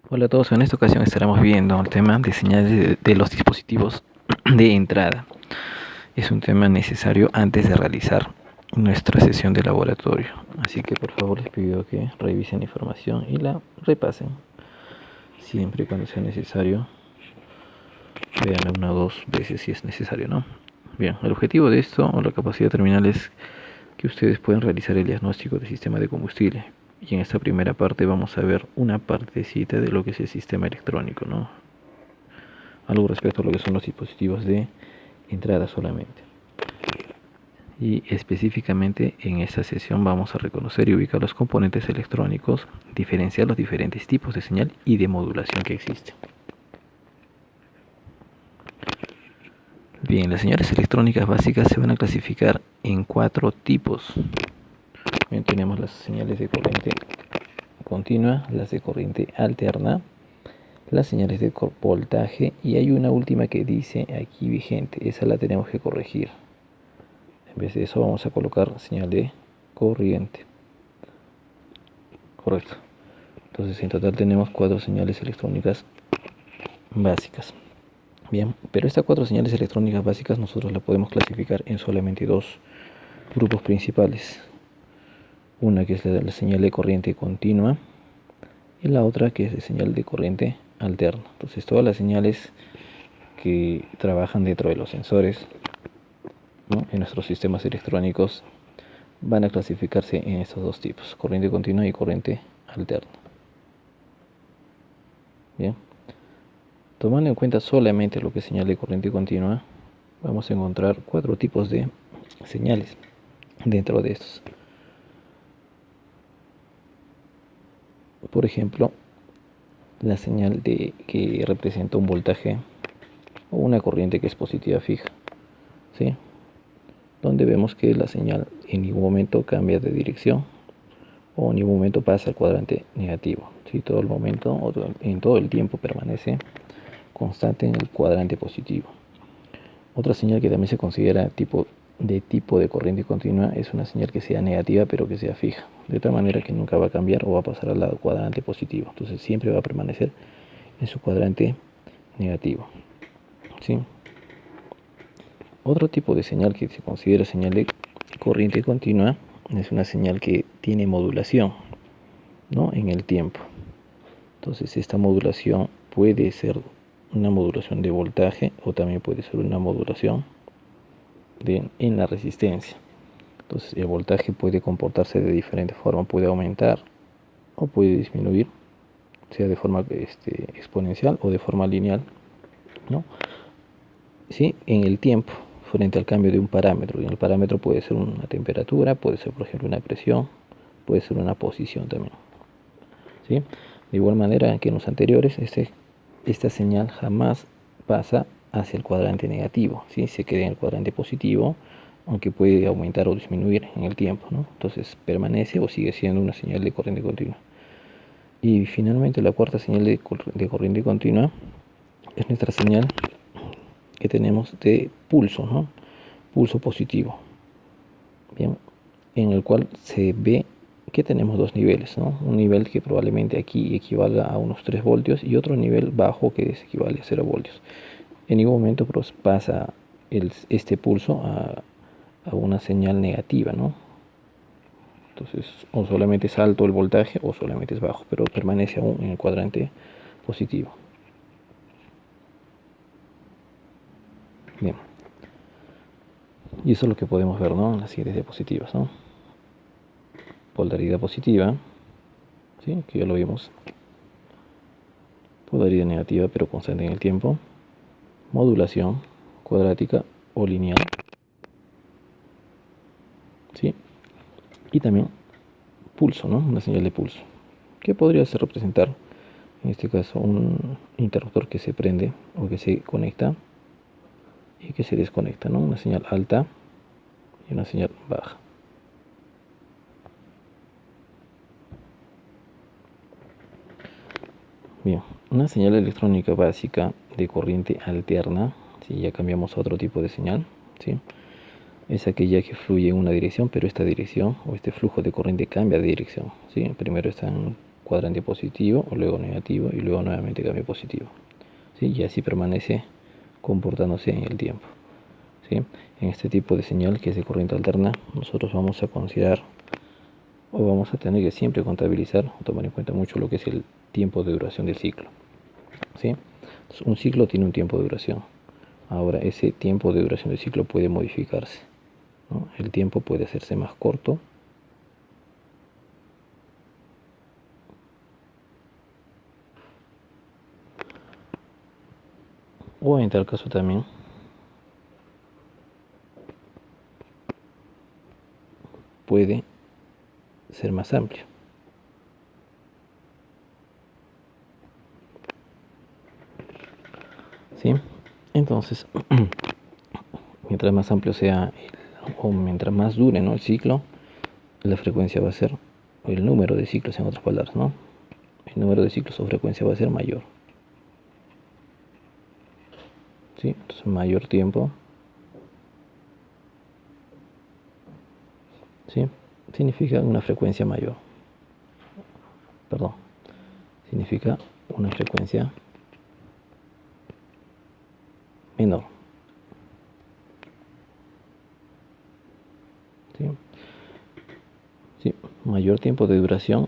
Hola a todos, en esta ocasión estaremos viendo el tema de señales de los dispositivos de entrada. Es un tema necesario antes de realizar nuestra sesión de laboratorio, así que por favor les pido que revisen la información y la repasen, siempre y cuando sea necesario. Vean una o dos veces si es necesario, ¿no? Bien, el objetivo de esto o la capacidad terminal es que ustedes puedan realizar el diagnóstico del sistema de combustible. Y en esta primera parte vamos a ver una partecita de lo que es el sistema electrónico, ¿no? Algo respecto a lo que son los dispositivos de entrada solamente. Y específicamente en esta sesión vamos a reconocer y ubicar los componentes electrónicos, diferenciar los diferentes tipos de señal y de modulación que existen. Bien, las señales electrónicas básicas se van a clasificar en 4 tipos. Bien, tenemos las señales de corriente continua, las de corriente alterna, las señales de voltaje y hay una última que dice aquí vigente, esa la tenemos que corregir. En vez de eso vamos a colocar señal de corriente. Correcto. Entonces en total tenemos 4 señales electrónicas básicas. Bien, pero estas 4 señales electrónicas básicas nosotros las podemos clasificar en solamente 2 grupos principales. Una que es la señal de corriente continua y la otra que es de señal de corriente alterna. Entonces todas las señales que trabajan dentro de los sensores, ¿no?, en nuestros sistemas electrónicos van a clasificarse en estos 2 tipos, corriente continua y corriente alterna. Bien, tomando en cuenta solamente lo que es señal de corriente continua, vamos a encontrar 4 tipos de señales dentro de estos. Por ejemplo, la señal que representa un voltaje o una corriente que es positiva fija, ¿sí?, donde vemos que la señal en ningún momento cambia de dirección o en ningún momento pasa al cuadrante negativo, ¿sí? Todo el momento o en todo el tiempo permanece constante en el cuadrante positivo. Otra señal que también se considera tipo de corriente continua es una señal que sea negativa pero que sea fija, de tal manera que nunca va a cambiar o va a pasar al lado cuadrante positivo, entonces siempre va a permanecer en su cuadrante negativo, ¿sí? Otro tipo de señal que se considera señal de corriente continua es una señal que tiene modulación, ¿no?, en el tiempo. Entonces esta modulación puede ser una modulación de voltaje o también puede ser una modulación en la resistencia. Entonces el voltaje puede comportarse de diferente forma, puede aumentar o puede disminuir, sea de forma exponencial o de forma lineal, ¿no?, ¿sí?, en el tiempo, frente al cambio de un parámetro. Y el parámetro puede ser una temperatura, puede ser por ejemplo una presión, puede ser una posición también, ¿sí? De igual manera que en los anteriores, esta señal jamás pasa hacia el cuadrante negativo, ¿sí?, se queda en el cuadrante positivo, aunque puede aumentar o disminuir en el tiempo, ¿no? Entonces permanece o sigue siendo una señal de corriente continua. Y finalmente la cuarta señal de corriente continua es nuestra señal que tenemos de pulso, ¿no?, pulso positivo. Bien, en el cual se ve que tenemos 2 niveles, ¿no?, un nivel que probablemente aquí equivalga a unos 3 voltios y otro nivel bajo que equivale a 0 voltios. En ningún momento pasa este pulso a una señal negativa, ¿no? Entonces o solamente es alto el voltaje o solamente es bajo, pero permanece aún en el cuadrante positivo. Bien, y eso es lo que podemos ver, ¿no?, en las siguientes diapositivas, ¿no? Polaridad positiva, ¿sí?, que ya lo vimos. Polaridad negativa pero constante en el tiempo. Modulación cuadrática o lineal, ¿sí?, y también pulso, ¿no?, una señal de pulso, que podría ser representar en este caso un interruptor que se prende o que se conecta y que se desconecta, ¿no?, una señal alta y una señal baja. Bien, una señal electrónica básica de corriente alterna, si ya cambiamos a otro tipo de señal, ¿sí?, es aquella que fluye en una dirección, pero esta dirección o este flujo de corriente cambia de dirección, ¿sí? Primero está en cuadrante positivo, o luego negativo y luego nuevamente cambio positivo, ¿sí? Y así permanece comportándose en el tiempo, ¿sí? En este tipo de señal que es de corriente alterna, nosotros vamos a considerar o vamos a tener que siempre contabilizar o tomar en cuenta mucho lo que es el tiempo de duración del ciclo, ¿sí? Entonces, un ciclo tiene un tiempo de duración. Ahora, ese tiempo de duración del ciclo puede modificarse, ¿no? El tiempo puede hacerse más corto o en tal caso también puede ser más amplio, ¿sí? Entonces, mientras más amplio sea o mientras más dure, ¿no?, el ciclo, la frecuencia va a ser, o el número de ciclos, en otras palabras, ¿no? El número de ciclos o frecuencia va a ser mayor, ¿sí? Entonces, mayor tiempo, ¿sí?, significa una frecuencia mayor. Perdón, significa una frecuencia menor, ¿sí? Sí, mayor tiempo de duración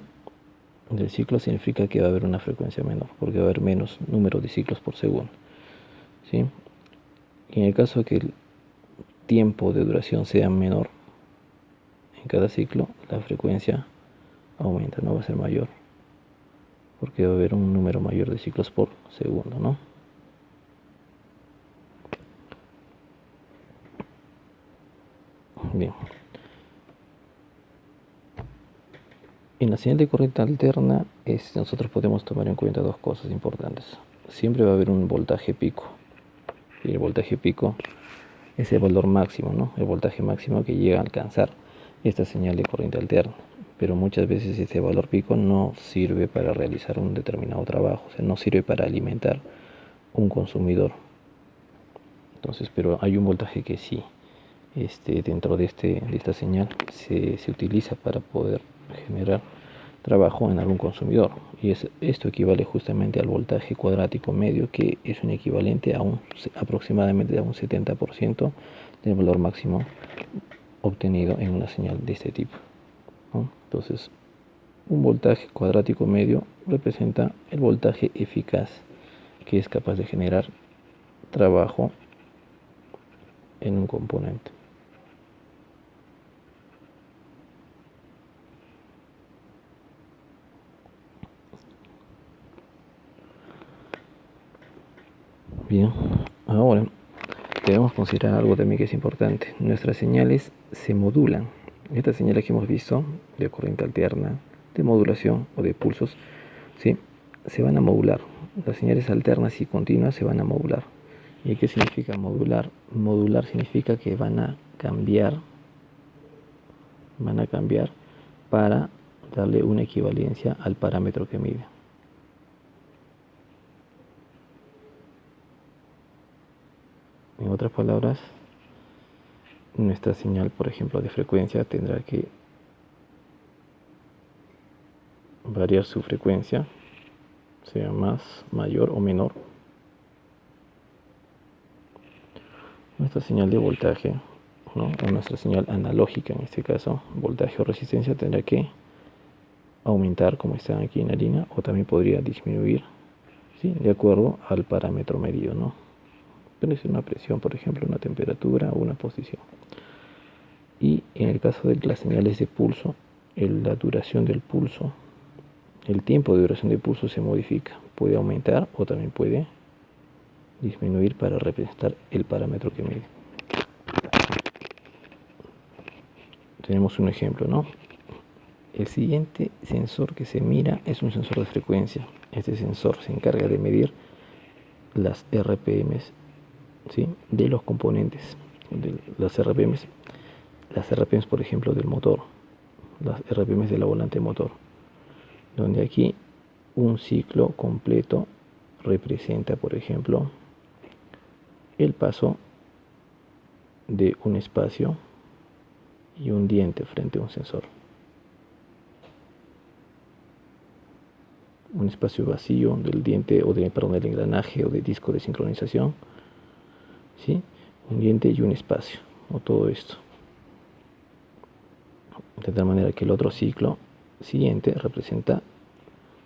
del ciclo significa que va a haber una frecuencia menor, porque va a haber menos número de ciclos por segundo, ¿sí? Y en el caso de que el tiempo de duración sea menor en cada ciclo, la frecuencia aumenta, no va a ser mayor, porque va a haber un número mayor de ciclos por segundo, ¿no? Bien. En la señal de corriente alterna, nosotros podemos tomar en cuenta dos cosas importantes. Siempre va a haber un voltaje pico. Y el voltaje pico es el valor máximo, ¿no? El voltaje máximo que llega a alcanzar esta señal de corriente alterna. Pero muchas veces este valor pico no sirve para realizar un determinado trabajo, o sea, no sirve para alimentar un consumidor. Entonces, pero hay un voltaje que sí, dentro de esta señal se utiliza para poder generar trabajo en algún consumidor, y esto equivale justamente al voltaje cuadrático medio, que es un equivalente a aproximadamente a un 70% del valor máximo obtenido en una señal de este tipo, ¿no? Entonces, un voltaje cuadrático medio representa el voltaje eficaz que es capaz de generar trabajo en un componente. Bien, ahora debemos considerar algo también que es importante. Nuestras señales se modulan. Estas señales que hemos visto de corriente alterna, de modulación o de pulsos, ¿sí?, se van a modular. Las señales alternas y continuas se van a modular. ¿Y qué significa modular? Modular significa que van a cambiar para darle una equivalencia al parámetro que mide. En otras palabras, nuestra señal, por ejemplo, de frecuencia tendrá que variar su frecuencia, sea mayor o menor. Nuestra señal de voltaje, ¿no?, o nuestra señal analógica, en este caso, voltaje o resistencia, tendrá que aumentar, como está aquí en la línea, o también podría disminuir, ¿sí?, de acuerdo al parámetro medido, ¿no? Puede ser una presión, por ejemplo, una temperatura o una posición. Y en el caso de las señales de pulso, la duración del pulso, el tiempo de duración del pulso se modifica. Puede aumentar o también puede disminuir para representar el parámetro que mide. Tenemos un ejemplo, ¿no? El siguiente sensor que se mira es un sensor de frecuencia. Este sensor se encarga de medir las RPMs, ¿sí?, de los componentes de las RPMs, por ejemplo, del motor, las RPMs de la volante motor, donde aquí un ciclo completo representa, por ejemplo, el paso de un espacio y un diente frente a un sensor. un espacio vacío del diente o del engranaje o de disco de sincronización, ¿sí? Un diente y un espacio, o todo esto. De tal manera que el otro ciclo siguiente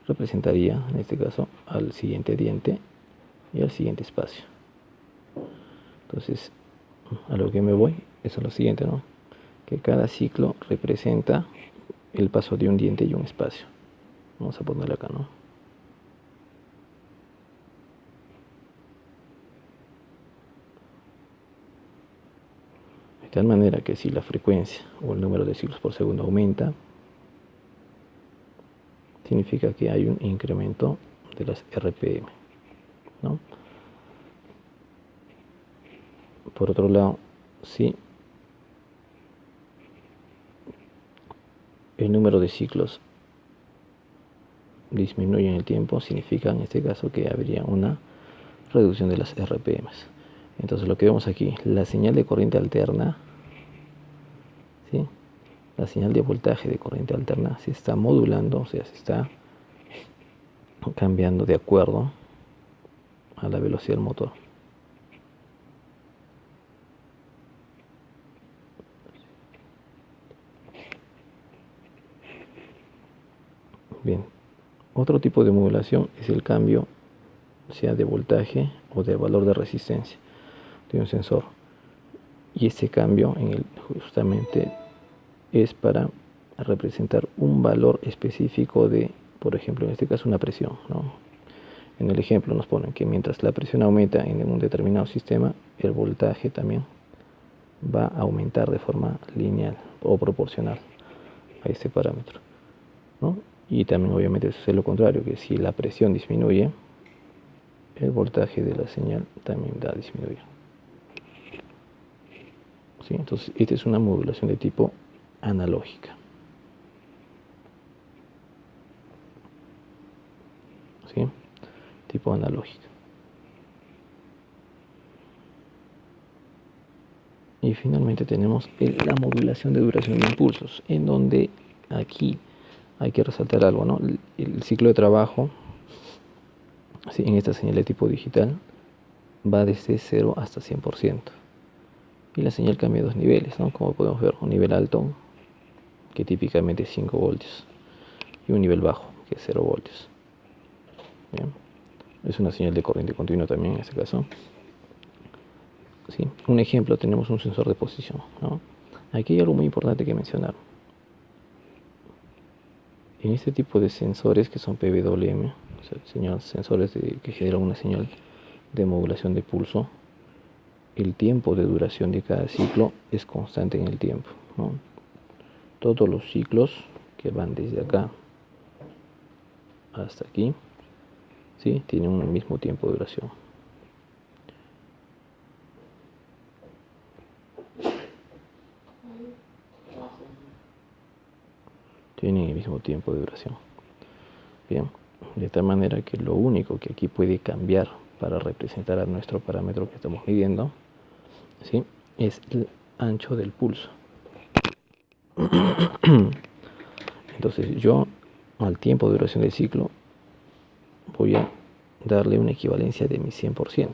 representaría, en este caso, al siguiente diente y al siguiente espacio. Entonces, a lo que me voy es a lo siguiente, ¿no? Que cada ciclo representa el paso de un diente y un espacio. Vamos a ponerlo acá, ¿no? De tal manera que si la frecuencia o el número de ciclos por segundo aumenta, significa que hay un incremento de las RPM, ¿no? Por otro lado, si el número de ciclos disminuye en el tiempo, significa en este caso que habría una reducción de las RPMs. Entonces lo que vemos aquí, la señal de corriente alterna, ¿sí? La señal de voltaje de corriente alterna se está modulando, o sea, se está cambiando de acuerdo a la velocidad del motor. Bien, otro tipo de modulación es el cambio, sea de voltaje o de valor de resistencia de un sensor. Y este cambio justamente es para representar un valor específico de, por ejemplo, en este caso una presión, ¿no? En el ejemplo nos ponen que mientras la presión aumenta en un determinado sistema, el voltaje también va a aumentar de forma lineal o proporcional a este parámetro, ¿no? Y también obviamente sucede lo contrario, que si la presión disminuye, el voltaje de la señal también va a disminuir. ¿Sí? Entonces, esta es una modulación de tipo analógica. ¿Sí? Tipo analógica. Y finalmente tenemos la modulación de duración de impulsos, en donde aquí hay que resaltar algo, ¿no? El ciclo de trabajo, ¿sí? En esta señal de tipo digital va desde 0 hasta 100%. Y la señal cambia a dos niveles, ¿no? Como podemos ver, un nivel alto, que típicamente es 5 voltios, y un nivel bajo, que es 0 voltios. Bien. Es una señal de corriente continua también en este caso. ¿Sí? Un ejemplo, tenemos un sensor de posición, ¿no? Aquí hay algo muy importante que mencionar. En este tipo de sensores que son PWM, o sea, sensores que generan una señal de modulación de pulso, el tiempo de duración de cada ciclo es constante en el tiempo, ¿no? Todos los ciclos que van desde acá hasta aquí, ¿sí? Tienen un mismo tiempo de duración. Tienen el mismo tiempo de duración. Bien, de tal manera que lo único que aquí puede cambiar para representar a nuestro parámetro que estamos midiendo, ¿sí? Es el ancho del pulso. Entonces yo al tiempo de duración del ciclo voy a darle una equivalencia de mi 100%.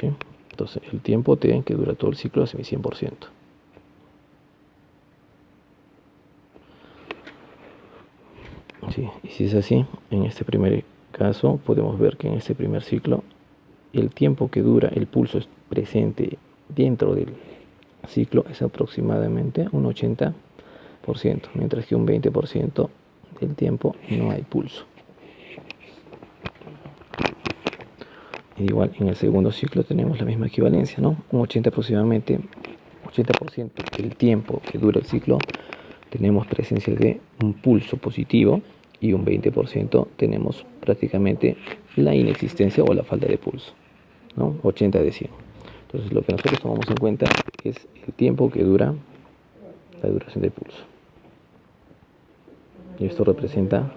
¿Sí? Entonces el tiempo T que dura todo el ciclo es mi 100%. ¿Sí? Y si es así, en este primer caso podemos ver que en este primer ciclo el tiempo que dura el pulso presente dentro del ciclo es aproximadamente un 80%, mientras que un 20% del tiempo no hay pulso. Y igual en el segundo ciclo tenemos la misma equivalencia, ¿no? Un 80 aproximadamente, 80% del tiempo que dura el ciclo tenemos presencia de un pulso positivo y un 20% tenemos prácticamente la inexistencia o la falta de pulso, ¿no? 80 de 100. Entonces lo que nosotros tomamos en cuenta es el tiempo que dura la duración del pulso. Y esto representa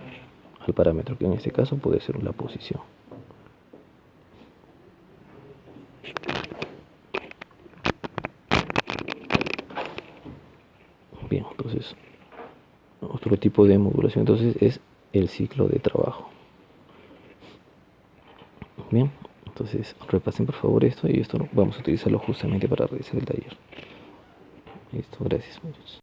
al parámetro, que en este caso puede ser la posición. Bien, entonces otro tipo de modulación. Entonces es el ciclo de trabajo. Bien, entonces repasen por favor esto y esto vamos a utilizarlo justamente para realizar el taller. Listo, gracias muchachos.